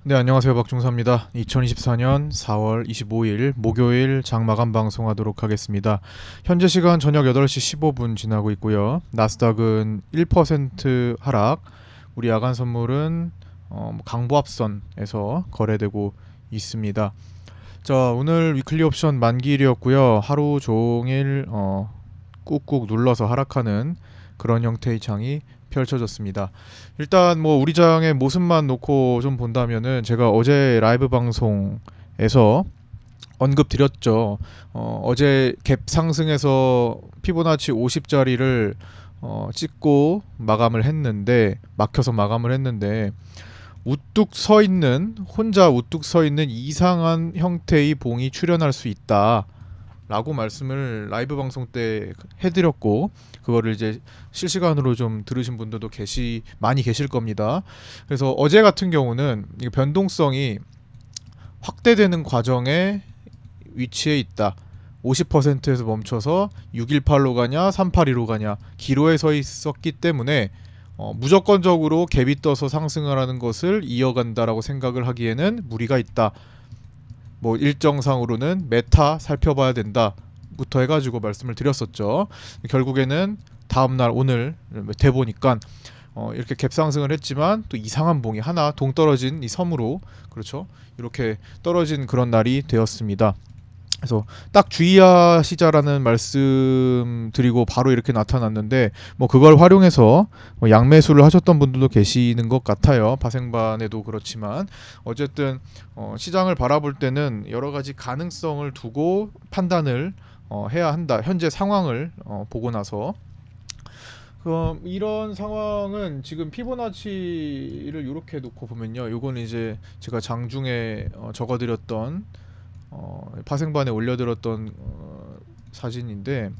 네, 안녕하세요. 박중사입니다. 2024년 4월 25일 목요일 장마감 방송하도록 하겠습니다. 현재 시간 저녁 8시 15분 지나고 있고요. 나스닥은 1% 하락, 우리 야간 선물은 강보합선에서 거래되고 있습니다. 자, 오늘 위클리 옵션 만기일이었고요. 하루 종일 꾹꾹 눌러서 하락하는 그런 형태의 장이 펼쳐졌습니다. 일단 뭐 우리 장의 모습만 놓고 좀 본다면은 제가 어제 라이브 방송에서 언급 드렸죠. 어제 갭 상승해서 피보나치 50짜리를 찍고 마감을 했는데, 막혀서 마감을 했는데, 우뚝 서 있는, 혼자 우뚝 서 있는 이상한 형태의 봉이 출현할 수 있다 라고 말씀을 라이브 방송 때 해드렸고, 그거를 이제 실시간으로 좀 들으신 분들도 많이 계실 겁니다. 그래서 어제 같은 경우는 이 변동성이 확대되는 과정에 위치해 있다. 50%에서 멈춰서 618로 가냐 382로 가냐 기로에 서 있었기 때문에 무조건적으로 갭이 떠서 상승을 하는 것을 이어간다라고 생각을 하기에는 무리가 있다. 뭐 일정상으로는 메타 살펴봐야 된다부터 해가지고 말씀을 드렸었죠. 결국에는 다음날 오늘 돼보니까 이렇게 갭 상승을 했지만 또 이상한 봉이 하나 동떨어진 이 섬으로, 그렇죠, 이렇게 떨어진 그런 날이 되었습니다. 그래서 딱 주의하시자라는 말씀 드리고 바로 이렇게 나타났는데, 뭐 그걸 활용해서 뭐 양매수를 하셨던 분들도 계시는 것 같아요. 파생반에도 그렇지만 어쨌든 시장을 바라볼 때는 여러 가지 가능성을 두고 판단을 해야 한다. 현재 상황을 보고 나서. 그럼 이런 상황은 지금 피보나치를 이렇게 놓고 보면요, 요건 이제 제가 장중에 적어드렸던 파생반에 올려드렸던 사진인데,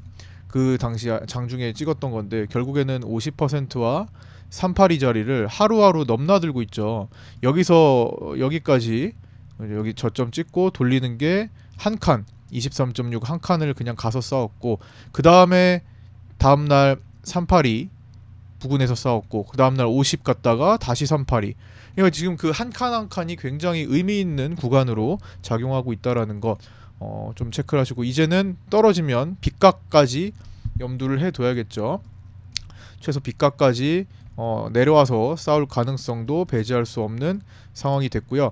그 당시 장중에 찍었던 건데, 결국에는 50%와 382 자리를 하루하루 넘나들고 있죠. 여기서 여기까지, 여기 저점 찍고 돌리는 게 한 칸, 23.6 한 칸을 그냥 가서 싸웠고, 그 다음에 다음날 382 부근에서 싸웠고, 그 다음날 50 갔다가 다시 382. 그러니까 지금 그 한 칸 한 칸이 굉장히 의미 있는 구간으로 작용하고 있다라는 것 좀 체크를 하시고, 이제는 떨어지면 빗각까지 염두를 해둬야겠죠. 최소 빗각까지 내려와서 싸울 가능성도 배제할 수 없는 상황이 됐고요.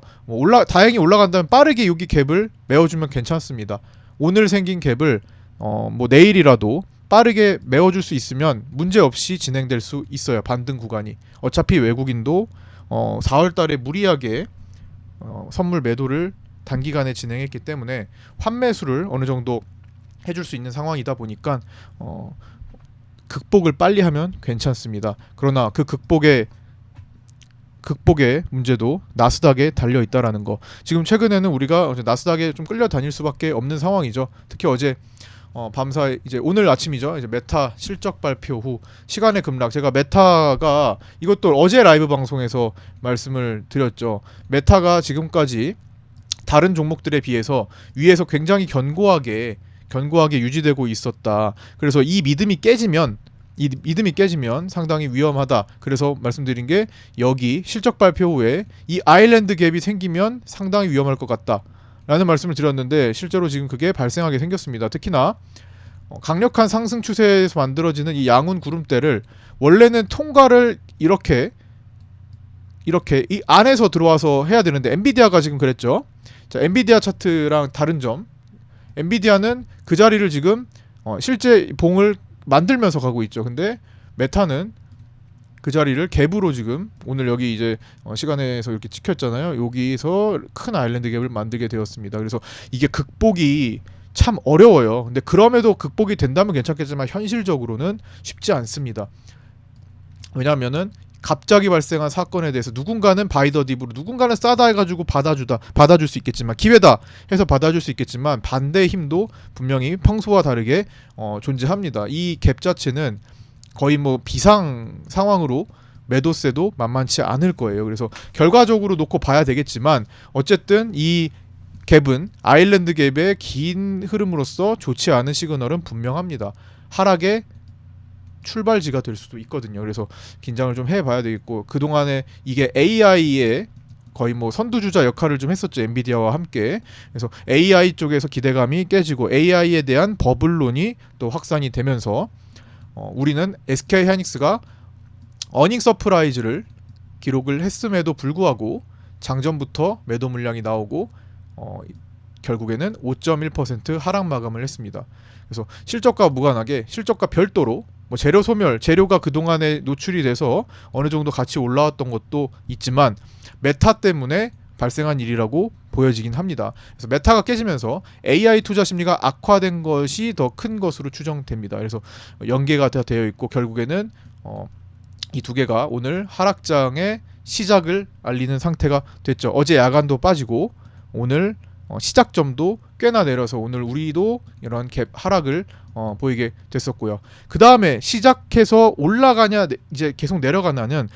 다행히 올라간다면 빠르게 여기 갭을 메워주면 괜찮습니다. 오늘 생긴 갭을 뭐 내일이라도 빠르게 메워줄 수 있으면 문제없이 진행될 수 있어요. 반등 구간이. 어차피 외국인도 4월달에 무리하게 선물 매도를 단기간에 진행했기 때문에 환매수를 어느 정도 해줄 수 있는 상황이다 보니까 극복을 빨리 하면 괜찮습니다. 그러나 그 극복의 문제도 나스닥에 달려 있다라는 거. 지금 최근에는 우리가 나스닥에 좀 끌려다닐 수밖에 없는 상황이죠. 특히 어제 밤사이, 이제 오늘 아침이죠. 이제 메타 실적 발표 후 시간의 급락. 제가 메타가, 이것도 어제 라이브 방송에서 말씀을 드렸죠. 메타가 지금까지 다른 종목들에 비해서 위에서 굉장히 견고하게 유지되고 있었다. 그래서 이 믿음이 깨지면 상당히 위험하다. 그래서 말씀드린 게, 여기 실적 발표 후에 이 아일랜드 갭이 생기면 상당히 위험할 것 같다 라는 말씀을 드렸는데, 실제로 지금 그게 발생하게 생겼습니다. 특히나 강력한 상승 추세에서 만들어지는 이 양운 구름대를 원래는 통과를 이렇게 이 안에서 들어와서 해야 되는데, 엔비디아가 지금 그랬죠. 자, 엔비디아 차트랑 다른 점, 엔비디아는 그 자리를 지금 실제 봉을 만들면서 가고 있죠. 근데 메타는 그 자리를 갭으로 지금 오늘 여기 이제 시간에서 이렇게 찍혔잖아요. 여기서 큰 아일랜드 갭을 만들게 되었습니다. 그래서 이게 극복이 참 어려워요. 근데 그럼에도 극복이 된다면 괜찮겠지만 현실적으로는 쉽지 않습니다. 왜냐하면은 갑자기 발생한 사건에 대해서 누군가는 바이더 딥으로, 누군가는 싸다 해가지고 받아줄 수 있겠지만, 기회다 해서 받아줄 수 있겠지만, 반대의 힘도 분명히 평소와 다르게 존재합니다. 이 갭 자체는 거의 뭐 비상 상황으로 매도세도 만만치 않을 거예요. 그래서 결과적으로 놓고 봐야 되겠지만, 어쨌든 이 갭은 아일랜드 갭의 긴 흐름으로서 좋지 않은 시그널은 분명합니다. 하락의 출발지가 될 수도 있거든요. 그래서 긴장을 좀 해봐야 되겠고, 그동안에 이게 AI의 거의 뭐 선두주자 역할을 좀 했었죠. 엔비디아와 함께. 그래서 AI 쪽에서 기대감이 깨지고 AI에 대한 버블론이 또 확산이 되면서 우리는 SK 하이닉스가 어닝 서프라이즈를 기록을 했음에도 불구하고 장전부터 매도 물량이 나오고 결국에는 5.1% 하락 마감을 했습니다. 그래서 실적과 무관하게 실적과 별도로 뭐 재료 소멸, 재료가 그동안에 노출이 돼서 어느 정도 같이 올라왔던 것도 있지만 메타 때문에 발생한 일이라고 보여지긴 합니다. 그래서 메타가 깨지면서 AI 투자 심리가 악화된 것이 더 큰 것으로 추정됩니다. 그래서 연계가 다 되어 있고 결국에는 이 두 개가 오늘 하락장의 시작을 알리는 상태가 됐죠. 어제 야간도 빠지고 오늘 시작점도 꽤나 내려서 오늘 우리도 이런 갭 하락을 보이게 됐었고요. 그 다음에 시작해서 올라가냐 이제 계속 내려가냐는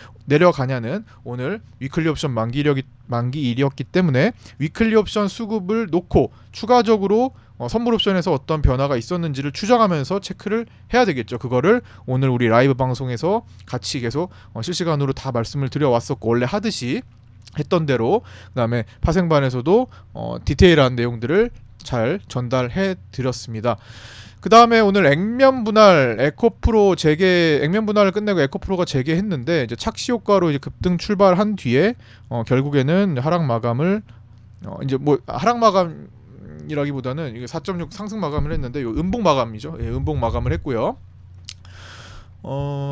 오늘 위클리 옵션 만기일이었기 때문에 위클리 옵션 수급을 놓고 추가적으로 선물 옵션에서 어떤 변화가 있었는지를 추정하면서 체크를 해야 되겠죠. 그거를 오늘 우리 라이브 방송에서 같이 계속 실시간으로 다 말씀을 드려왔었고 원래 하듯이 했던 대로 그다음에 파생반에서도 디테일한 내용들을 잘 전달해 드렸습니다. 그 다음에 오늘 액면 분할 에코프로 액면 분할을 끝내고 에코프로가 재개했는데 이제 착시 효과로 이제 급등 출발한 뒤에 결국에는 하락 마감을 이제 뭐 하락 마감이라기보다는 이게 4.6 상승 마감을 했는데 요 음봉 마감이죠. 예, 음봉 마감을 했고요.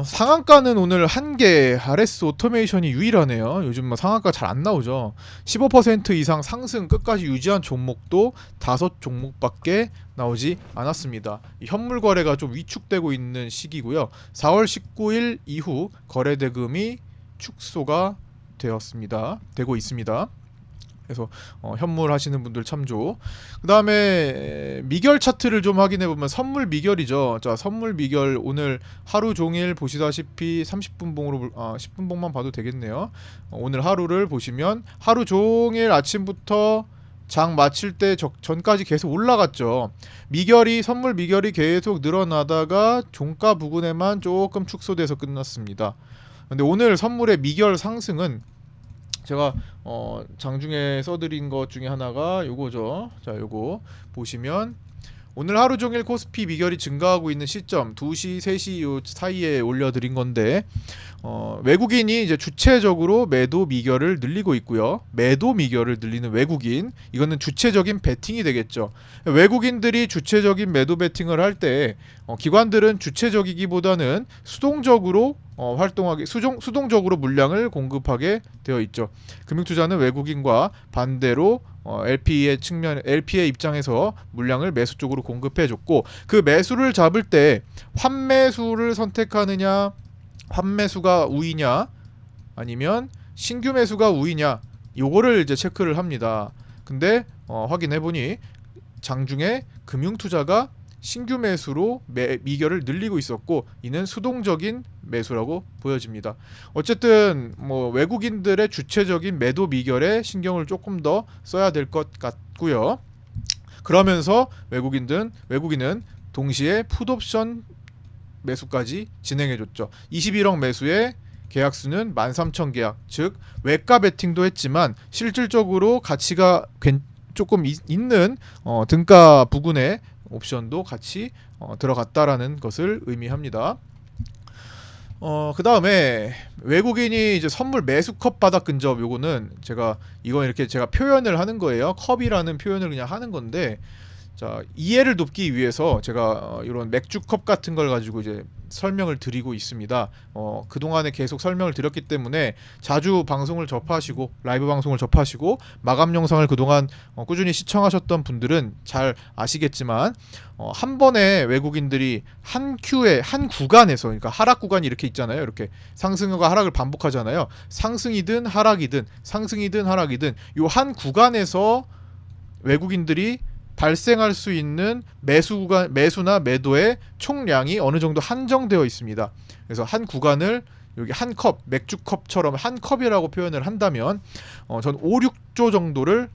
상한가는 오늘 한개 RS 오토메이션이 유일하네요. 요즘 뭐 상한가 잘 안 나오죠. 15% 이상 상승 끝까지 유지한 종목도 5종목밖에 나오지 않았습니다. 이 현물 거래가 좀 위축되고 있는 시기고요. 4월 19일 이후 거래 대금이 축소가 되고 있습니다. 그래서 현물 하시는 분들 참조. 그 다음에 미결 차트를 좀 확인해 보면 선물 미결이죠. 자, 선물 미결 오늘 하루 종일 보시다시피 30분 봉으로 10분 봉만 봐도 되겠네요. 오늘 하루를 보시면 하루 종일 아침부터 장 마칠 때 전까지 계속 올라갔죠. 선물 미결이 계속 늘어나다가 종가 부근에만 조금 축소돼서 끝났습니다. 근데 오늘 선물의 미결 상승은 제가 장중에 써드린 것 중에 하나가 요거죠. 자, 요거 보시면 오늘 하루 종일 코스피 미결이 증가하고 있는 시점 2시, 3시 요 사이에 올려드린 건데 외국인이 이제 주체적으로 매도 미결을 늘리고 있고요. 매도 미결을 늘리는 외국인, 이거는 주체적인 베팅이 되겠죠. 외국인들이 주체적인 매도 베팅을 할 때 기관들은 주체적이기보다는 수동적으로 수동적으로 물량을 공급하게 되어 있죠. 금융투자는 외국인과 반대로 LP의 입장에서 물량을 매수 쪽으로 공급해줬고 그 매수를 잡을 때 환매수를 선택하느냐, 환매수가 우위냐, 아니면 신규 매수가 우위냐, 요거를 이제 체크를 합니다. 근데 확인해보니 장중에 금융투자가 신규 매수로 미결을 늘리고 있었고 이는 수동적인 매수라고 보여집니다. 어쨌든 뭐 외국인들의 주체적인 매도 미결에 신경을 조금 더 써야 될 것 같고요. 그러면서 외국인은 동시에 풋옵션 매수까지 진행해줬죠. 21억 매수에 계약수는 13,000계약, 즉 외가 베팅도 했지만 실질적으로 가치가 조금 있는 등가 부근의 옵션도 같이 들어갔다라는 것을 의미합니다. 그 다음에 외국인이 이제 선물 매수컵 바닥 근접, 요거는 이건 이렇게 제가 표현을 하는 거예요. 컵이라는 표현을 그냥 하는 건데, 자, 이해를 돕기 위해서 제가 이런 맥주컵 같은 걸 가지고 이제 설명을 드리고 있습니다. 그동안에 계속 설명을 드렸기 때문에 자주 방송을 접하시고 라이브 방송을 접하시고 마감 영상을 그동안 꾸준히 시청하셨던 분들은 잘 아시겠지만 한 번에 외국인들이 한 구간에서, 그러니까 하락 구간이 이렇게 있잖아요. 이렇게 상승과 하락을 반복하잖아요. 상승이든 하락이든 요 한 구간에서 외국인들이 발생할 수 있는 매수나 매도의 총량이 어느 정도 한정되어 있습니다. 그래서 한 구간을 여기 한 컵, 맥주컵처럼 한 컵이라고 표현을 한다면 전 5, 6조 정도를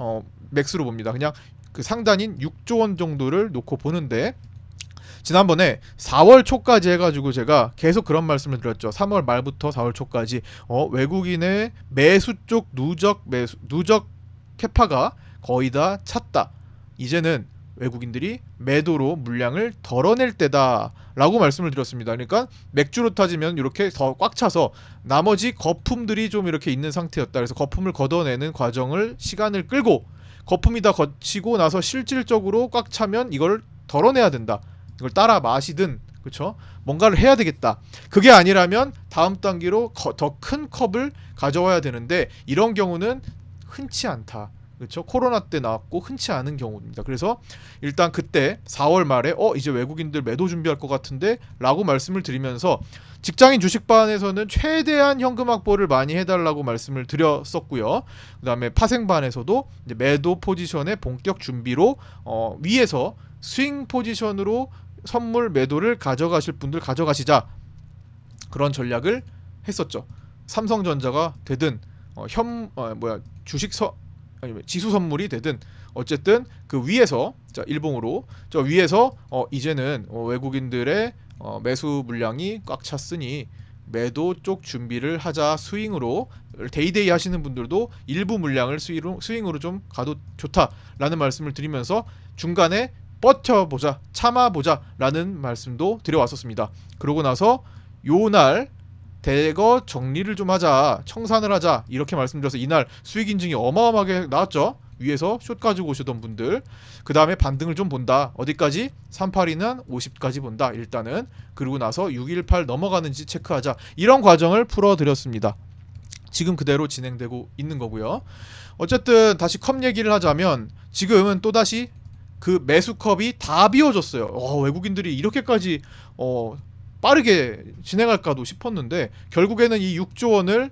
맥스로 봅니다. 그냥 그 상단인 6조 원 정도를 놓고 보는데, 지난번에 4월 초까지 해가지고 제가 계속 그런 말씀을 드렸죠. 3월 말부터 4월 초까지 외국인의 매수 쪽 누적 캐파가 거의 다 찼다. 이제는 외국인들이 매도로 물량을 덜어낼 때다 라고 말씀을 드렸습니다. 그러니까 맥주로 따지면 이렇게 더 꽉 차서 나머지 거품들이 좀 이렇게 있는 상태였다. 그래서 거품을 걷어내는 과정을 시간을 끌고 거품이 다 거치고 나서 실질적으로 꽉 차면 이걸 덜어내야 된다. 이걸 따라 마시든 그렇죠? 뭔가를 해야 되겠다. 그게 아니라면 다음 단계로 더 큰 컵을 가져와야 되는데 이런 경우는 흔치 않다. 그렇죠? 코로나 때 나왔고 흔치 않은 경우입니다. 그래서 일단 그때 4월 말에 이제 외국인들 매도 준비할 것 같은데 라고 말씀을 드리면서 직장인 주식반에서는 최대한 현금 확보를 많이 해달라고 말씀을 드렸었고요. 그 다음에 파생반에서도 이제 매도 포지션의 본격 준비로 위에서 스윙 포지션으로 선물 매도를 가져가실 분들 가져가시자 그런 전략을 했었죠. 삼성전자가 되든 지수 선물이 되든 어쨌든 그 위에서 일봉으로 저 위에서 이제는 외국인들의 매수 물량이 꽉 찼으니 매도 쪽 준비를 하자. 스윙으로 데이데이 하시는 분들도 일부 물량을 스윙으로 좀 가도 좋다라는 말씀을 드리면서 중간에 버텨보자, 참아보자 라는 말씀도 드려왔었습니다. 그러고 나서 요날 대거 정리를 좀 하자, 청산을 하자 이렇게 말씀드려서 이날 수익 인증이 어마어마하게 나왔죠. 위에서 숏 가지고 오시던 분들. 그 다음에 반등을 좀 본다. 어디까지? 382는 50까지 본다 일단은. 그리고 나서 618 넘어가는지 체크하자. 이런 과정을 풀어드렸습니다. 지금 그대로 진행되고 있는 거고요. 어쨌든 다시 컵 얘기를 하자면 지금은 또다시 그 매수컵이 다 비워졌어요. 외국인들이 이렇게까지 빠르게 진행할까도 싶었는데 결국에는 이 6조 원을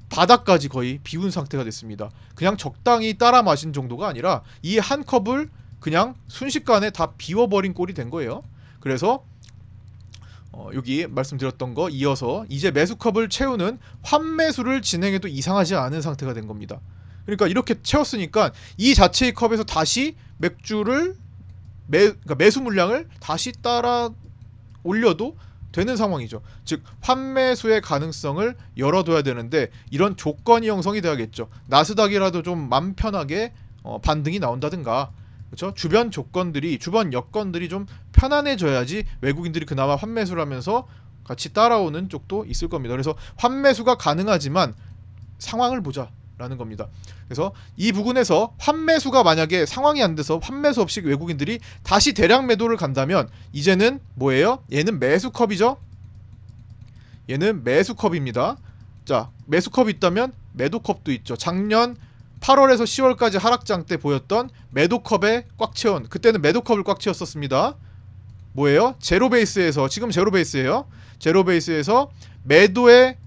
바닥까지 거의 비운 상태가 됐습니다. 그냥 적당히 따라 마신 정도가 아니라 이 한 컵을 그냥 순식간에 다 비워버린 꼴이 된 거예요. 그래서 여기 말씀드렸던 거 이어서 이제 매수컵을 채우는 환매수를 진행해도 이상하지 않은 상태가 된 겁니다. 그러니까 이렇게 채웠으니까 이 자체의 컵에서 다시 맥주를 그러니까 매수 물량을 다시 따라 올려도 되는 상황이죠. 즉 환매수의 가능성을 열어둬야 되는데 이런 조건이 형성이 돼야겠죠. 나스닥이라도 좀 맘 편하게 반등이 나온다든가 그렇죠? 주변 여건들이 좀 편안해져야지 외국인들이 그나마 환매수를 하면서 같이 따라오는 쪽도 있을 겁니다. 그래서 환매수가 가능하지만 상황을 보자 라는 겁니다. 그래서 이 부분에서 환매수가 만약에 상황이 안 돼서 환매수 없이 외국인들이 다시 대량 매도를 간다면 이제는 뭐예요? 얘는 매수컵이죠. 얘는 매수컵입니다. 자, 매수컵이 있다면 매도컵도 있죠. 작년 8월에서 10월까지 하락장 때 보였던 매도컵에 꽉 채운, 그때는 매도컵을 꽉 채웠었습니다. 뭐예요? 제로베이스에서, 지금 제로베이스예요. 제로베이스에서 매도의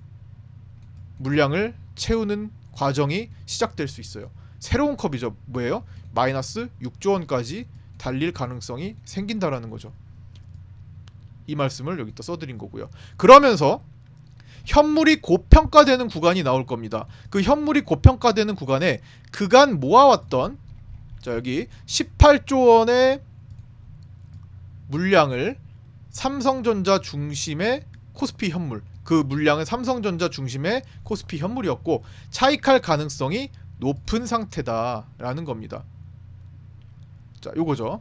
물량을 채우는 과정이 시작될 수 있어요. 새로운 컵이죠. 뭐예요? 마이너스 6조 원까지 달릴 가능성이 생긴다라는 거죠. 이 말씀을 여기 또 써드린 거고요. 그러면서 현물이 고평가되는 구간이 나올 겁니다. 그 현물이 고평가되는 구간에 그간 모아왔던 여기 18조 원의 물량을 삼성전자 중심의 코스피 현물, 그 물량은 삼성전자 중심의 코스피 현물이었고 차익할 가능성이 높은 상태다라는 겁니다. 자, 요거죠.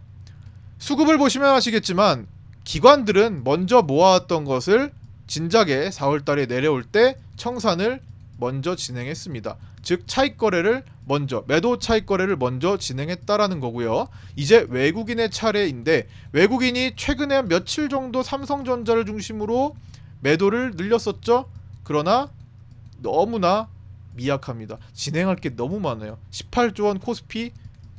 수급을 보시면 아시겠지만 기관들은 먼저 모아왔던 것을 진작에 4월달에 내려올 때 청산을 먼저 진행했습니다. 즉 차익 거래를 먼저, 매도 차익 거래를 먼저 진행했다라는 거고요. 이제 외국인의 차례인데 외국인이 최근에 며칠 정도 삼성전자를 중심으로 매도를 늘렸었죠. 그러나 너무나 미약합니다. 진행할 게 너무 많아요. 18조 원 코스피,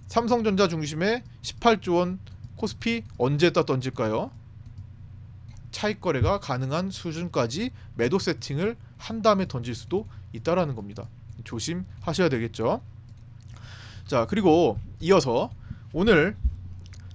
삼성전자 중심의 18조 원 코스피 언제다 던질까요? 차익 거래가 가능한 수준까지 매도 세팅을 한 다음에 던질 수도 있다라는 겁니다. 조심하셔야 되겠죠. 자, 그리고 이어서 오늘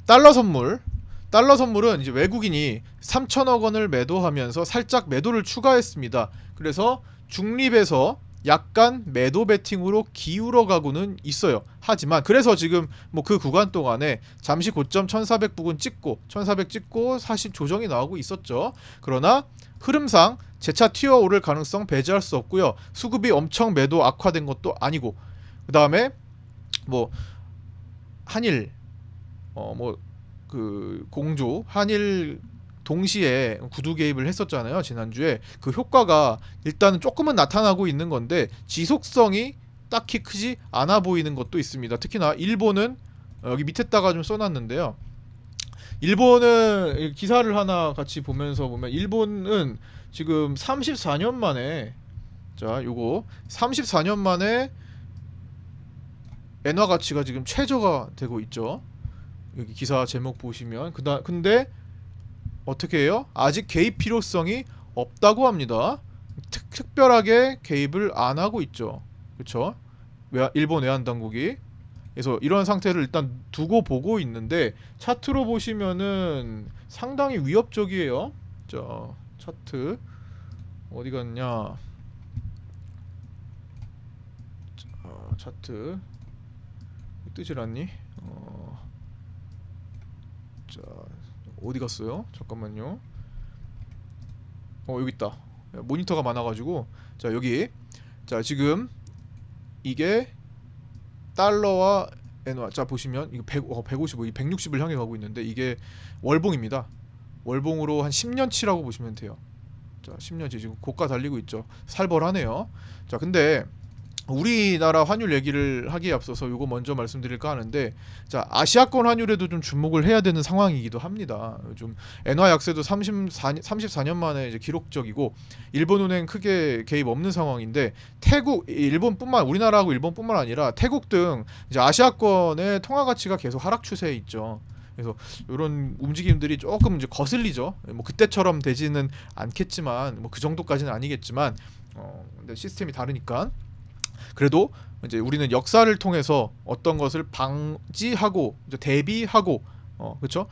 달러 선물은 이제 외국인이 3천억 원을 매도하면서 살짝 매도를 추가했습니다. 그래서 중립에서 약간 매도 베팅으로 기울어 가고는 있어요. 하지만 그래서 지금 뭐 그 구간 동안에 잠시 고점 1400 부근 찍고 1400 찍고 사실 조정이 나오고 있었죠. 그러나 흐름상 재차 튀어오를 가능성 배제할 수 없고요. 수급이 엄청 매도 악화된 것도 아니고, 그 다음에 뭐 한일 뭐 그 공조 한일 동시에 구두 개입을 했었잖아요. 지난주에 그 효과가 일단은 조금은 나타나고 있는 건데 지속성이 딱히 크지 않아 보이는 것도 있습니다. 특히나 일본은 여기 밑에다가 좀 써놨는데요. 일본은 기사를 하나 같이 보면 일본은 지금 34년 만에, 자 요거 34년 만에 엔화 가치가 지금 최저가 되고 있죠. 여기 기사 제목 보시면 근데 어떻게 해요? 아직 개입 필요성이 없다고 합니다. 특별하게 개입을 안 하고 있죠. 그렇죠? 일본 외환 당국이. 그래서 이런 상태를 일단 두고 보고 있는데 차트로 보시면은 상당히 위협적이에요. 자, 차트 어디 갔냐? 자, 차트 뜨질 않니? 자, 어디 갔어요? 잠깐만요. 여기 있다. 모니터가 많아가지고. 자, 여기. 자, 지금 이게 달러와 엔화. 자, 보시면 이거 155, 160을 향해 가고 있는데 이게 월봉입니다. 월봉으로 한 10년치라고 보시면 돼요. 자, 10년치 지금 고가 달리고 있죠. 살벌하네요. 자, 근데 우리나라 환율 얘기를 하기에 앞서서 요거 먼저 말씀드릴까 하는데, 자, 아시아권 환율에도 좀 주목을 해야 되는 상황이기도 합니다. 좀 엔화 약세도 34년 만에 이제 기록적이고 일본은행 크게 개입 없는 상황인데 우리나라하고 일본뿐만 아니라 태국 등 이제 아시아권의 통화 가치가 계속 하락 추세에 있죠. 그래서 이런 움직임들이 조금 이제 거슬리죠. 뭐 그때처럼 되지는 않겠지만 뭐 그 정도까지는 아니겠지만 근데 시스템이 다르니까. 그래도 이제 우리는 역사를 통해서 어떤 것을 방지하고 이제 대비하고 그렇죠?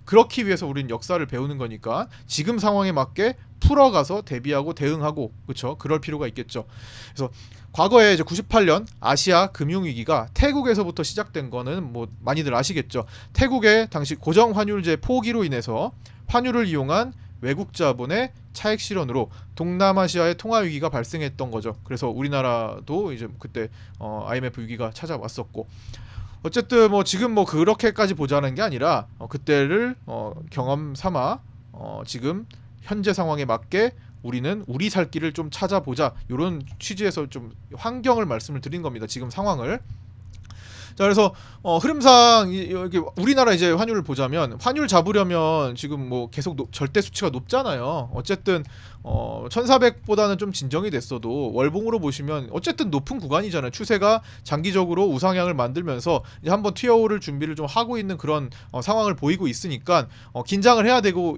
그렇기 위해서 우리는 역사를 배우는 거니까 지금 상황에 맞게 풀어가서 대비하고 대응하고, 그렇죠? 그럴 필요가 있겠죠. 그래서 과거에 이제 98년 아시아 금융 위기가 태국에서부터 시작된 거는 뭐 많이들 아시겠죠. 태국의 당시 고정 환율제 포기로 인해서 환율을 이용한 외국 자본의 차익 실현으로 동남아시아의 통화 위기가 발생했던 거죠. 그래서 우리나라도 이제 그때 IMF 위기가 찾아왔었고, 어쨌든 뭐 지금 뭐 그렇게까지 보자는 게 아니라 그때를 경험 삼아 지금 현재 상황에 맞게 우리는 우리 살 길을 좀 찾아보자, 이런 취지에서 좀 환경을 말씀을 드린 겁니다. 지금 상황을. 자, 그래서 흐름상 여기 우리나라 이제 환율을 보자면 환율 잡으려면 지금 뭐 계속 절대 수치가 높잖아요. 어쨌든 1400보다는 좀 진정이 됐어도 월봉으로 보시면 어쨌든 높은 구간이잖아요. 추세가 장기적으로 우상향을 만들면서 이제 한번 튀어오를 준비를 좀 하고 있는 그런 상황을 보이고 있으니까 긴장을 해야 되고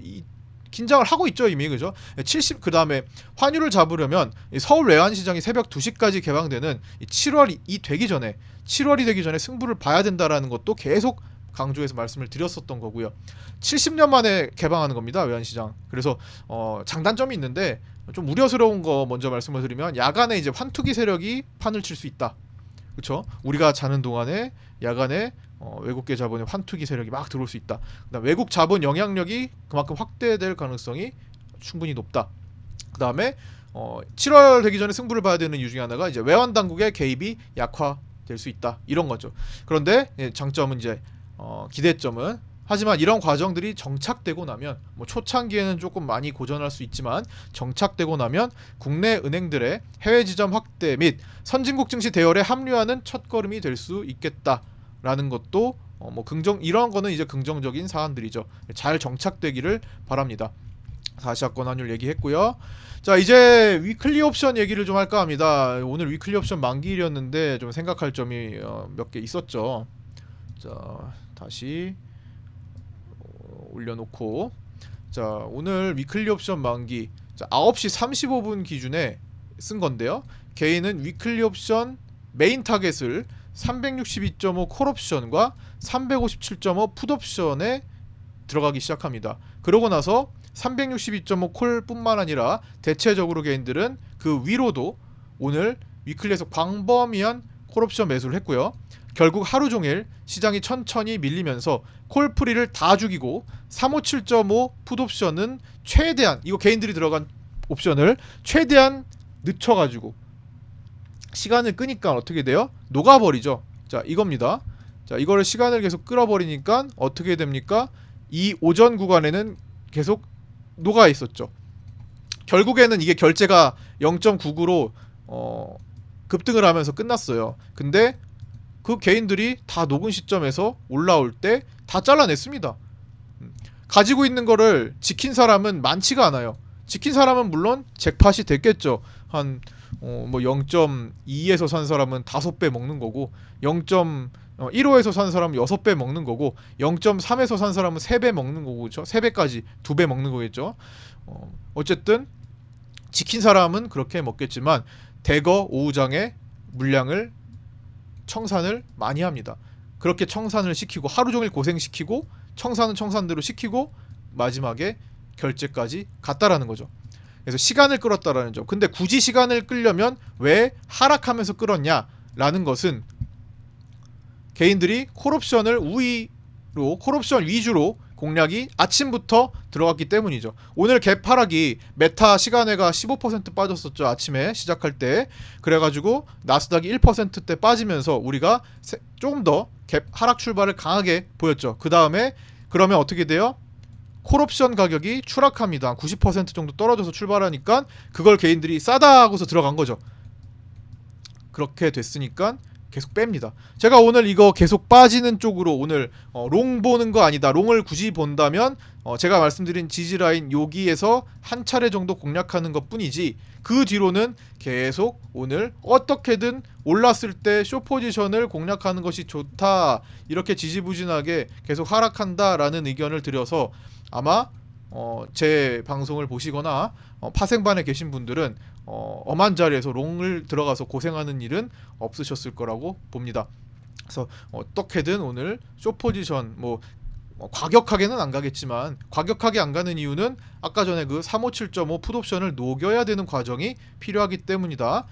긴장을 하고 있죠 이미. 그죠? 70 그다음에 환율을 잡으려면 서울 외환시장이 새벽 2시까지 개방되는 7월이 되기 전에 승부를 봐야 된다라는 것도 계속 강조해서 말씀을 드렸었던 거고요. 70년 만에 개방하는 겁니다, 외환시장. 그래서 장단점이 있는데 좀 우려스러운 거 먼저 말씀을 드리면 야간에 이제 환투기 세력이 판을 칠 수 있다. 그렇죠? 우리가 자는 동안에 야간에 외국계 자본의 환투기 세력이 막 들어올 수 있다. 그다음 외국 자본 영향력이 그만큼 확대될 가능성이 충분히 높다. 그다음에 7월 되기 전에 승부를 봐야 되는 이유 중에 하나가 이제 외환 당국의 개입이 약화될 수 있다. 이런 거죠. 그런데 장점은 이제 기대점은, 하지만 이런 과정들이 정착되고 나면 뭐 초창기에는 조금 많이 고전할 수 있지만 정착되고 나면 국내 은행들의 해외 지점 확대 및 선진국 증시 대열에 합류하는 첫걸음이 될 수 있겠다라는 것도 뭐 이런 거는 이제 긍정적인 사안들이죠. 잘 정착되기를 바랍니다. 아시아권 환율 얘기했고요. 자, 이제 위클리 옵션 얘기를 좀 할까 합니다. 오늘 위클리 옵션 만기일이었는데 좀 생각할 점이 몇 개 있었죠. 자, 다시 올려놓고, 자, 오늘 위클리 옵션 만기, 자, 9시 35분 기준에 쓴 건데요. 개인은 위클리 옵션 메인 타겟을 362.5 콜옵션과 357.5 풋옵션에 들어가기 시작합니다. 그러고 나서 362.5 콜뿐만 아니라 대체적으로 개인들은 그 위로도 오늘 위클리에서 광범위한 콜옵션 매수를 했고요. 결국 하루 종일 시장이 천천히 밀리면서 콜프리를 다 죽이고 357.5 풋옵션은 최대한, 이거 개인들이 들어간 옵션을 최대한 늦춰가지고 시간을 끄니까 어떻게 돼요? 녹아버리죠. 자, 이겁니다. 자, 이거를 시간을 계속 끌어버리니까 어떻게 됩니까? 이 오전 구간에는 계속 녹아 있었죠. 결국에는 이게 결제가 0.99로 급등을 하면서 끝났어요. 근데 그 개인들이 다 녹은 시점에서 올라올 때 다 잘라냈습니다. 가지고 있는 거를 지킨 사람은 많지가 않아요. 지킨 사람은 물론 잭팟이 됐겠죠. 한 뭐 0.2에서 산 사람은 5배 먹는 거고, 0.15에서 산 사람은 6배 먹는 거고, 0.3에서 산 사람은 3배 먹는 거고, 그렇죠? 3배까지 2배 먹는 거겠죠. 어쨌든 지킨 사람은 그렇게 먹겠지만 대거 오후장에 물량을 청산을 많이 합니다. 그렇게 청산을 시키고 하루 종일 고생시키고 청산은 청산대로 시키고 마지막에 결제까지 갔다라는 거죠. 그래서 시간을 끌었다라는 점. 근데 굳이 시간을 끌려면 왜 하락하면서 끌었냐라는 것은 개인들이 콜옵션을 우위로, 콜옵션 위주로 공략이 아침부터 들어갔기 때문이죠. 오늘 갭 하락이 메타 시간외가 15% 빠졌었죠. 아침에 시작할 때. 그래가지고 나스닥이 1%대 빠지면서 우리가 조금 더 갭 하락 출발을 강하게 보였죠. 그 다음에 그러면 어떻게 돼요? 콜옵션 가격이 추락합니다. 90% 정도 떨어져서 출발하니까 그걸 개인들이 싸다 하고서 들어간 거죠. 그렇게 됐으니까 계속 뺍니다. 제가 오늘 이거 계속 빠지는 쪽으로 오늘 롱 보는 거 아니다. 롱을 굳이 본다면 제가 말씀드린 지지라인 여기에서 한 차례 정도 공략하는 것 뿐이지, 그 뒤로는 계속 오늘 어떻게든 올랐을 때 숏 포지션을 공략하는 것이 좋다, 이렇게 지지부진하게 계속 하락한다라는 의견을 드려서 아마 제 방송을 보시거나 파생반에 계신 분들은 엄한 자리에서 롱을 들어가서 고생하는 일은 없으셨을 거라고 봅니다. 그래서 어떻게든 오늘 숏 포지션 뭐 과격하게는 안 가겠지만, 과격하게 안 가는 이유는 아까 전에 그 357.5 풋옵션을 녹여야 되는 과정이 필요하기 때문이다.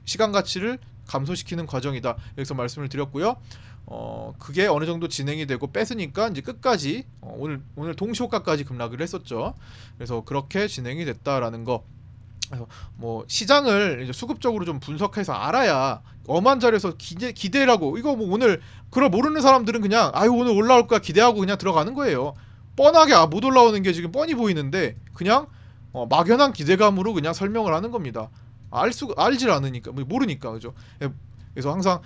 시간 가치를 감소시키는 과정이다. 여기서 말씀을 드렸고요. 그게 어느 정도 진행이 되고 뺐으니까 이제 끝까지 오늘 동시호가까지 급락을 했었죠. 그래서 그렇게 진행이 됐다라는 거. 그래서 뭐 시장을 이제 수급적으로 좀 분석해서 알아야 엄한 자리에서 기대라고, 이거 뭐 오늘 그걸 모르는 사람들은 그냥 아유 오늘 올라올 거야 기대하고 그냥 들어가는 거예요. 뻔하게 못 올라오는 게 지금 뻔히 보이는데 그냥 막연한 기대감으로 그냥 설명을 하는 겁니다. 알질 않으니까, 모르니까, 그죠? 그래서 항상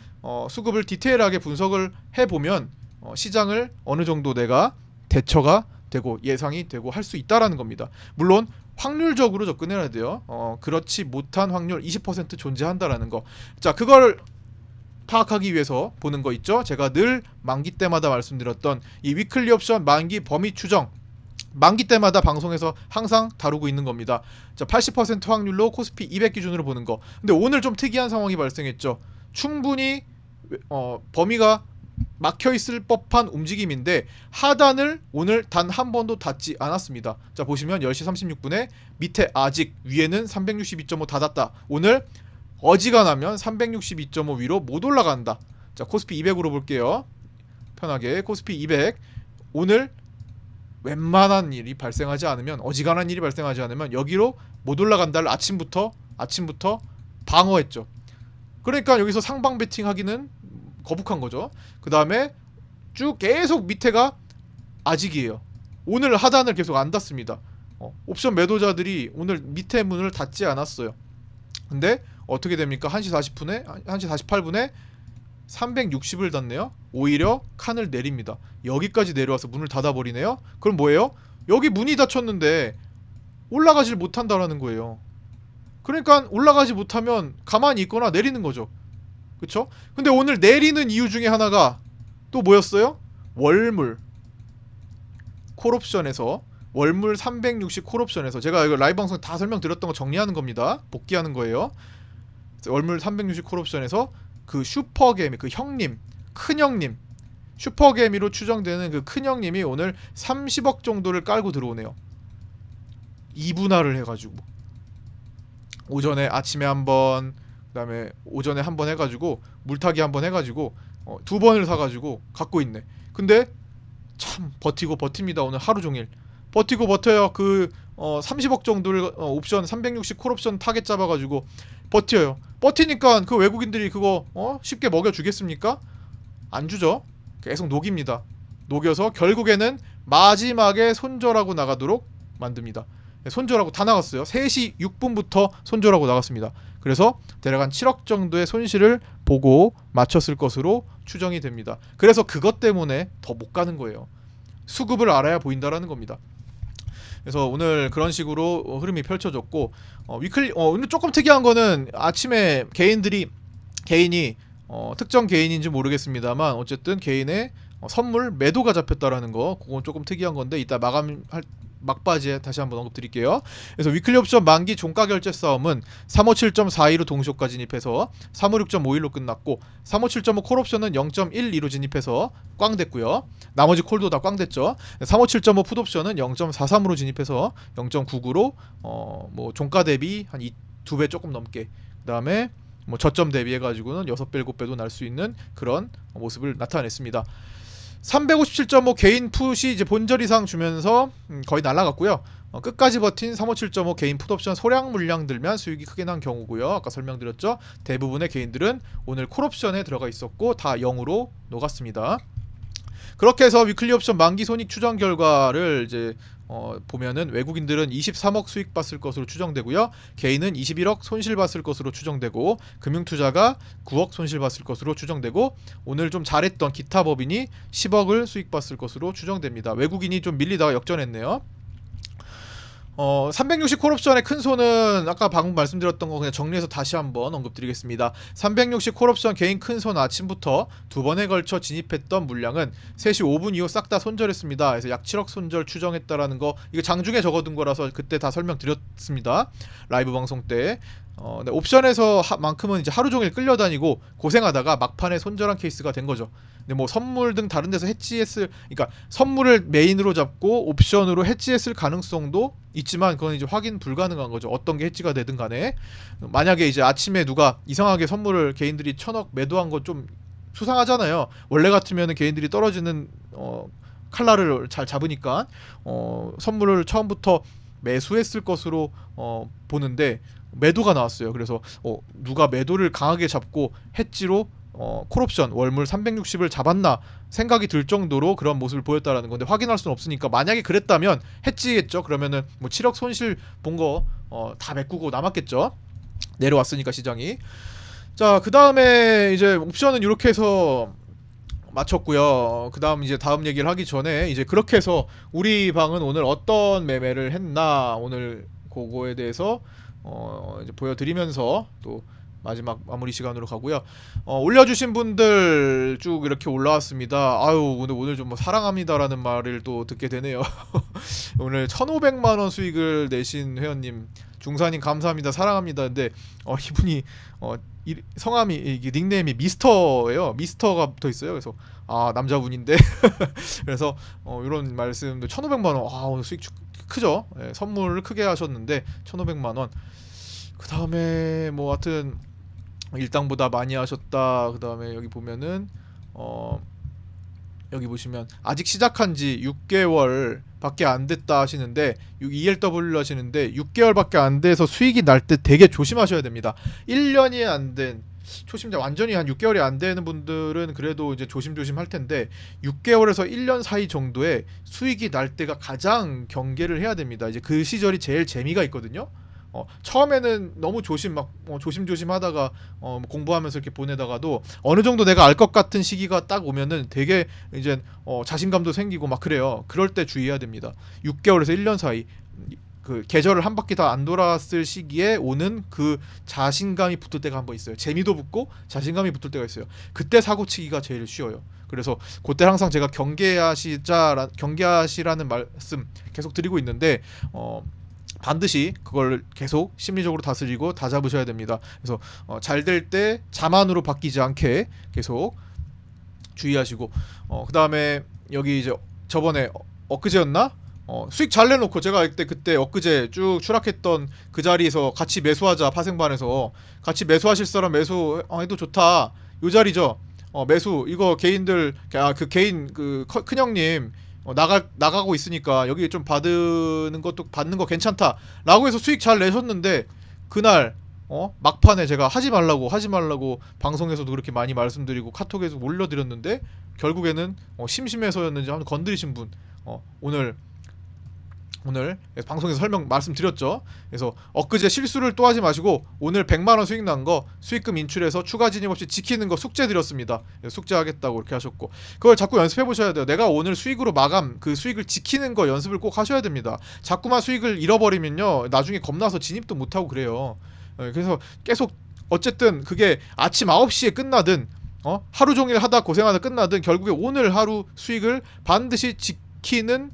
수급을 디테일하게 분석을 해보면 시장을 어느 정도 내가 대처가 되고 예상이 되고 할 수 있다라는 겁니다. 물론 확률적으로 접근해야 돼요. 그렇지 못한 확률 20% 존재한다라는 거. 자, 그걸 파악하기 위해서 보는 거 있죠? 제가 늘 만기 때마다 말씀드렸던 이 위클리 옵션 만기 범위 추정, 만기 때마다 방송에서 항상 다루고 있는 겁니다. 자, 80% 확률로 코스피 200 기준으로 보는 거. 근데 오늘 좀 특이한 상황이 발생했죠. 충분히 범위가 막혀 있을 법한 움직임인데 하단을 오늘 단 한 번도 닿지 않았습니다. 자, 보시면 10시 36분에 밑에 아직, 위에는 362.5 닿았다. 오늘 어지간하면 362.5 위로 못 올라간다. 자, 코스피 200으로 볼게요. 편하게 코스피 200 오늘 웬만한 일이 발생하지 않으면, 어지간한 일이 발생하지 않으면 여기로 못 올라간다를 아침부터 방어했죠. 그러니까 여기서 상방 베팅 하기는 거북한 거죠. 그 다음에 쭉 계속 밑에가 아직이에요. 오늘 하단을 계속 안 닫습니다. 옵션 매도자들이 오늘 밑에 문을 닫지 않았어요. 근데 어떻게 됩니까? 1시 48분에 360을 닫네요. 오히려 칸을 내립니다. 여기까지 내려와서 문을 닫아버리네요. 그럼 뭐예요? 여기 문이 닫혔는데 올라가질 못한다라는 거예요. 그러니까 올라가지 못하면 가만히 있거나 내리는 거죠. 그쵸? 근데 오늘 내리는 이유 중에 하나가 또 뭐였어요? 월물 콜옵션에서, 월물 360 콜옵션에서, 제가 이거 라이브 방송 다 설명드렸던 거 정리하는 겁니다. 복귀하는 거예요. 월물 360 콜옵션에서 그 슈퍼개미, 그 형님, 큰형님, 슈퍼개미로 추정되는 그 큰형님이 오늘 30억 정도를 깔고 들어오네요. 2분할을 해가지고 오전에 아침에 한번, 그다음에 오전에 한 번 해가지고 물타기 한 번 해가지고 2번을 사가지고 갖고 있네. 근데 참 버티고 버팁니다. 오늘 하루 종일 버티고 버텨요. 30억 정도를 옵션 360 콜옵션 타겟 잡아가지고 버텨요. 버티니까 그 외국인들이 그거 쉽게 먹여주겠습니까? 안 주죠. 계속 녹입니다. 녹여서 결국에는 마지막에 손절하고 나가도록 만듭니다. 손절하고 다 나갔어요. 3시 6분부터 손절하고 나갔습니다. 그래서 대략 한 7억 정도의 손실을 보고 맞췄을 것으로 추정이 됩니다. 그래서 그것 때문에 더 못 가는 거예요. 수급을 알아야 보인다라는 겁니다. 그래서 오늘 그런 식으로 흐름이 펼쳐졌고, 오늘 조금 특이한 거는 아침에 개인이 특정 개인인지 모르겠습니다만 어쨌든 개인의 선물 매도가 잡혔다라는 거, 그건 조금 특이한 건데 이따 막바지에 다시 한번 언급드릴게요. 그래서 위클리 옵션 만기 종가 결제 싸움은 357.42로 동시효과 진입해서 356.51로 끝났고, 357.5 콜옵션은 0.12로 진입해서 꽝 됐고요. 나머지 콜도 다 꽝 됐죠. 357.5 풋옵션은 0.43으로 진입해서 0.99로 뭐 종가 대비 한 2배 조금 넘게, 그다음에 뭐 저점 대비해가지고는 6배 7배도 날 수 있는 그런 모습을 나타냈습니다. 357.5 개인 풋이 이제 본절 이상 주면서 거의 날라갔고요. 끝까지 버틴 357.5 개인 풋옵션 소량 물량 들면 수익이 크게 난 경우고요. 아까 설명드렸죠. 대부분의 개인들은 오늘 콜옵션에 들어가 있었고 다 0으로 녹았습니다. 그렇게 해서 위클리 옵션 만기 손익 추정 결과를 이제 보면은 외국인들은 23억 수익 봤을 것으로 추정되고요. 개인은 21억 손실 봤을 것으로 추정되고, 금융투자가 9억 손실 봤을 것으로 추정되고, 오늘 좀 잘했던 기타 법인이 10억을 수익 봤을 것으로 추정됩니다. 외국인이 좀 밀리다가 역전했네요. 360 콜옵션의 큰 손은 아까 방금 말씀드렸던 거 그냥 정리해서 다시 한번 언급드리겠습니다. 360 콜옵션 개인 큰 손 아침부터 2번에 걸쳐 진입했던 물량은 3시 5분 이후 싹 다 손절했습니다. 그래서 약 7억 손절 추정했다라는 거, 이거 장중에 적어둔 거라서 그때 다 설명드렸습니다. 라이브 방송 때. 네, 옵션에서 만큼은 이제 하루 종일 끌려다니고 고생하다가 막판에 손절한 케이스가 된 거죠. 근데 뭐 선물 등 다른 데서 그러니까 선물을 메인으로 잡고 옵션으로 해지했을 가능성도 있지만 그건 이제 확인 불가능한 거죠. 어떤 게 해지가 되든 간에. 만약에 이제 아침에 누가 이상하게 선물을 개인들이 1,000억 매도한 거 좀 수상하잖아요. 원래 같으면은 개인들이 떨어지는 칼날을 잘 잡으니까 선물을 처음부터 매수했을 것으로 보는데 매도가 나왔어요. 그래서 누가 매도를 강하게 잡고 해지로 콜옵션 월물 360을 잡았나 생각이 들 정도로 그런 모습을 보였다라는 건데, 확인할 수는 없으니까 만약에 그랬다면 해지겠죠. 그러면은 뭐 7억 손실 본 거 다 메꾸고 남았겠죠. 내려왔으니까 시장이. 자, 그 다음에 이제 옵션은 이렇게 해서 마쳤고요. 그 다음 이제 다음 얘기를 하기 전에 이제 그렇게 해서 우리 방은 오늘 어떤 매매를 했나, 오늘 그거에 대해서 이제 보여드리면서 또 마지막 마무리 시간으로 가고요. 올려주신 분들 쭉 이렇게 올라왔습니다. 아유, 오늘 좀 뭐 사랑합니다라는 말을 또 듣게 되네요. 오늘 1,500만원 수익을 내신 회원님, 중사님 감사합니다, 사랑합니다. 근데 이분이 성함이, 이게 닉네임이 미스터예요. 미스터가 붙어 있어요. 그래서 남자분인데 그래서 이런 말씀도 1,500만원, 오늘 수익 크죠. 예, 선물을 크게 하셨는데 1,500만원. 그 다음에 뭐 하여튼 일당보다 많이 하셨다. 그 다음에 여기 보면은 여기 보시면 아직 시작한지 6개월 밖에 안 됐다 하시는데, ELW 하시는데 6개월밖에 안 돼서 수익이 날 때 되게 조심하셔야 됩니다. 1년이 안 된 초심자, 완전히 한 6개월이 안 되는 분들은 그래도 이제 조심조심 할 텐데, 6개월에서 1년 사이 정도에 수익이 날 때가 가장 경계를 해야 됩니다. 이제 그 시절이 제일 재미가 있거든요. 처음에는 너무 조심조심 하다가 공부하면서 이렇게 보내다가도 어느 정도 내가 알 것 같은 시기가 딱 오면은 되게 이제 자신감도 생기고 막 그래요. 그럴 때 주의해야 됩니다. 6개월에서 1년 사이 그 계절을 한 바퀴 다 안 돌았을 시기에 오는 그 자신감이 붙을 때가 한 번 있어요. 재미도 붙고 자신감이 붙을 때가 있어요. 그때 사고치기가 제일 쉬워요. 그래서 그때 항상 제가 경계하시라는 말씀 계속 드리고 있는데, 반드시 그걸 계속 심리적으로 다스리고 다 잡으셔야 됩니다. 그래서 잘 될 때 자만으로 바뀌지 않게 계속 주의하시고, 그 다음에 여기 이제 저번에 엊그제였나? 수익 잘 내놓고 제가 그때 엊그제 쭉 추락했던 그 자리에서 같이 매수하자 파생반에서 같이 매수하실 사람 매수 해도 좋다 요 자리죠. 매수 이거 개인들 그 개인 그 큰형님 나가고 있으니까 여기 좀 받는 거 괜찮다라고 해서 수익 잘 내셨는데 그날 막판에 제가 하지 말라고 방송에서도 그렇게 많이 말씀드리고 카톡에서 올려드렸는데 결국에는 심심해서였는지 한번 건드리신 분 오늘 방송에서 말씀드렸죠. 그래서 엊그제 실수를 또 하지 마시고 오늘 100만원 수익 난 거 수익금 인출해서 추가 진입 없이 지키는 거 숙제 드렸습니다. 숙제하겠다고 이렇게 하셨고 그걸 자꾸 연습해 보셔야 돼요. 내가 오늘 수익으로 마감 그 수익을 지키는 거 연습을 꼭 하셔야 됩니다. 자꾸만 수익을 잃어버리면요 나중에 겁나서 진입도 못하고 그래요. 그래서 계속 어쨌든 그게 아침 9시에 끝나든 하루 종일 하다 고생하다 끝나든 결국에 오늘 하루 수익을 반드시 지키는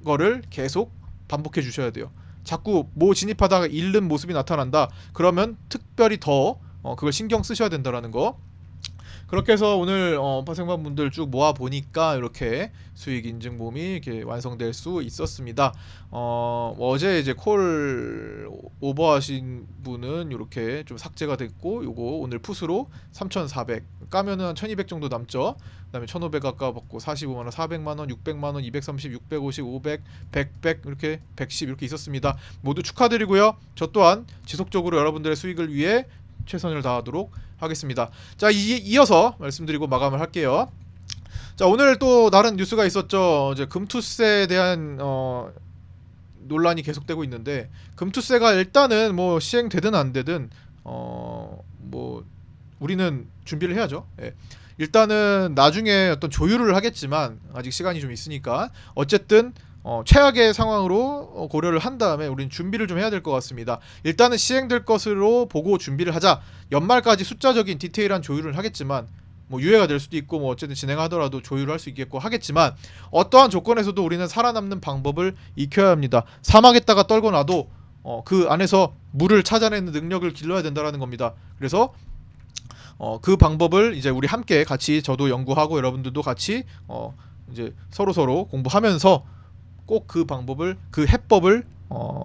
거를 계속 반복해 주셔야 돼요. 자꾸 뭐 진입하다가 잃는 모습이 나타난다. 그러면 특별히 더 그걸 신경 쓰셔야 된다라는 거. 그렇게 해서 오늘 파생반 분들 쭉 모아 보니까 이렇게 수익 인증 폼이 이렇게 완성될 수 있었습니다. 어제 이제 콜 오버하신 분은 이렇게 좀 삭제가 됐고 요거 오늘 풋으로 3,400 까면은 한 1,200 정도 남죠. 그다음에 1,500 아까 받고 45만 원, 400만 원, 600만 원, 230, 650, 500, 100 이렇게 110 이렇게 있었습니다. 모두 축하드리고요. 저 또한 지속적으로 여러분들의 수익을 위해 최선을 다하도록 하겠습니다. 자, 이어서 말씀드리고 마감을 할게요. 자, 오늘 또 다른 뉴스가 있었죠. 이제 금투세에 대한 논란이 계속되고 있는데 금투세가 일단은 뭐 시행되든 안 되든 뭐 우리는 준비를 해야죠. 예. 일단은 나중에 어떤 조율을 하겠지만 아직 시간이 좀 있으니까 어쨌든 최악의 상황으로 고려를 한 다음에 우리는 준비를 좀 해야 될 것 같습니다. 일단은 시행될 것으로 보고 준비를 하자. 연말까지 숫자적인 디테일한 조율을 하겠지만 뭐 유예가 될 수도 있고 뭐 어쨌든 진행하더라도 조율을 할 수 있겠고 하겠지만 어떠한 조건에서도 우리는 살아남는 방법을 익혀야 합니다. 사막에다가 떨궈 놔도 그 안에서 물을 찾아내는 능력을 길러야 된다라는 겁니다. 그래서 그 방법을 이제 우리 함께 같이 저도 연구하고 여러분들도 같이 이제 서로 공부하면서 꼭 그 방법을 그 해법을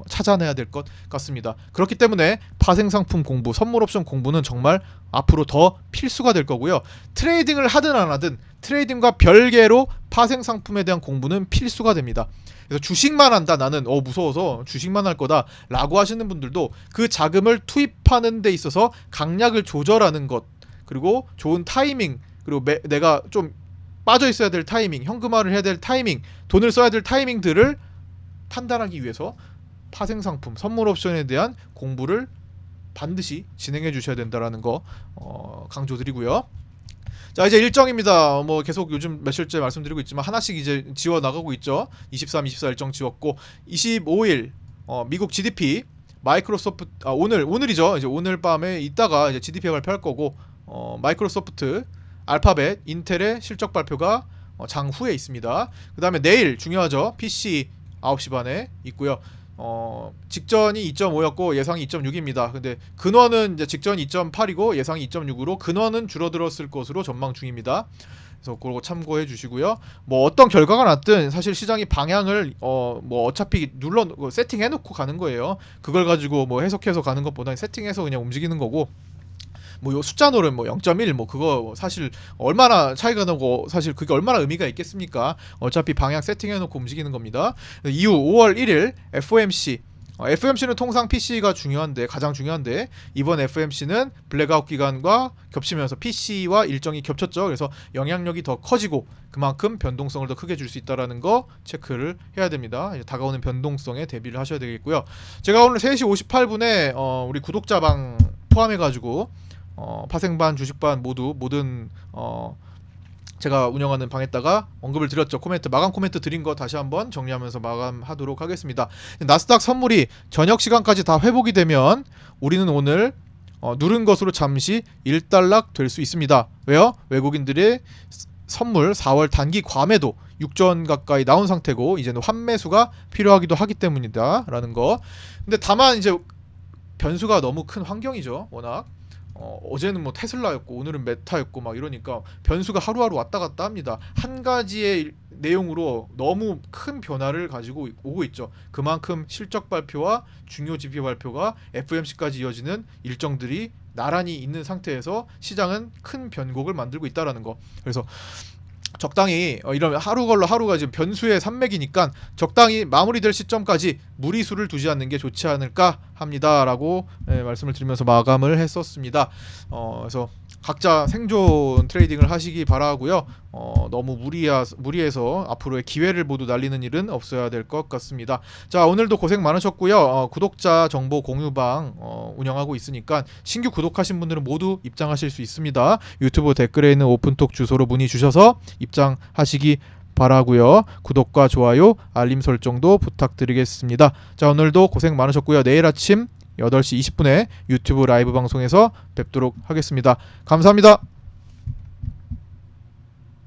찾아내야 될 것 같습니다. 그렇기 때문에 파생상품 공부, 선물 옵션 공부는 정말 앞으로 더 필수가 될 거고요. 트레이딩을 하든 안 하든 트레이딩과 별개로 파생상품에 대한 공부는 필수가 됩니다. 그래서 주식만 한다 나는 무서워서 주식만 할 거다 라고 하시는 분들도 그 자금을 투입하는 데 있어서 강약을 조절하는 것 그리고 좋은 타이밍 그리고 내가 좀 빠져 있어야 될 타이밍, 현금화를 해야 될 타이밍, 돈을 써야 될 타이밍들을 판단하기 위해서 파생상품, 선물 옵션에 대한 공부를 반드시 진행해 주셔야 된다라는 거 강조드리고요. 자, 이제 일정입니다. 뭐 계속 요즘 며칠째 말씀드리고 있지만 하나씩 이제 지워 나가고 있죠. 23, 24 일정 지웠고 25일 미국 GDP 마이크로소프트 오늘이죠. 이제 오늘 밤에 이따가 이제 GDP 발표할 거고 마이크로소프트 알파벳, 인텔의 실적 발표가 장후에 있습니다. 그 다음에 내일 중요하죠. PC 9시 반에 있고요. 직전이 2.5였고 예상이 2.6입니다. 근데 근원은 이제 직전이 2.8이고 예상이 2.6으로 근원은 줄어들었을 것으로 전망 중입니다. 그래서 그거 참고해 주시고요. 뭐 어떤 결과가 났든 사실 시장이 방향을 뭐 어차피 세팅해 놓고 가는 거예요. 그걸 가지고 뭐 해석해서 가는 것보다 세팅해서 그냥 움직이는 거고 뭐 요 숫자 노름 뭐 0.1 뭐 그거 사실 얼마나 차이가 나고 사실 그게 얼마나 의미가 있겠습니까? 어차피 방향 세팅해 놓고 움직이는 겁니다. 이후 5월 1일 FOMC FOMC는 통상 PC가 가장 중요한데 이번 FOMC는 블랙아웃 기간과 겹치면서 PC와 일정이 겹쳤죠. 그래서 영향력이 더 커지고 그만큼 변동성을 더 크게 줄 수 있다라는 거 체크를 해야 됩니다. 다가오는 변동성에 대비를 하셔야 되겠고요. 제가 오늘 3시 58분에 우리 구독자방 포함해가지고 파생반, 주식반 모든 제가 운영하는 방에다가 언급을 드렸죠. 마감 코멘트 드린 거 다시 한번 정리하면서 마감하도록 하겠습니다. 나스닥 선물이 저녁 시간까지 다 회복이 되면 우리는 오늘 누른 것으로 잠시 일단락 될 수 있습니다. 왜요? 외국인들의 선물 4월 단기 과매도 6조 원 가까이 나온 상태고 이제는 환매수가 필요하기도 하기 때문이다 라는 거. 근데 다만 이제 변수가 너무 큰 환경이죠. 워낙 어제는 뭐 테슬라였고 오늘은 메타였고 막 이러니까 변수가 하루하루 왔다 갔다 합니다. 한 가지의 내용으로 너무 큰 변화를 가지고 오고 있죠. 그만큼 실적 발표와 중요 지표 발표가 FOMC까지 이어지는 일정들이 나란히 있는 상태에서 시장은 큰 변곡을 만들고 있다라는 거. 그래서 적당히 이런 하루 걸러 하루가 지금 변수의 산맥이니까 적당히 마무리될 시점까지 무리수를 두지 않는 게 좋지 않을까 합니다라고 말씀을 드리면서 마감을 했었습니다. 그래서 각자 생존 트레이딩을 하시기 바라고요. 너무 무리해서 앞으로의 기회를 모두 날리는 일은 없어야 될 것 같습니다. 자, 오늘도 고생 많으셨고요. 구독자 정보 공유방 운영하고 있으니까 신규 구독하신 분들은 모두 입장하실 수 있습니다. 유튜브 댓글에 있는 오픈톡 주소로 문의 주셔서 입장하시기 바라고요. 구독과 좋아요, 알림 설정도 부탁드리겠습니다. 자, 오늘도 고생 많으셨고요. 내일 아침 8시 20분에 유튜브 라이브 방송에서 뵙도록 하겠습니다. 감사합니다.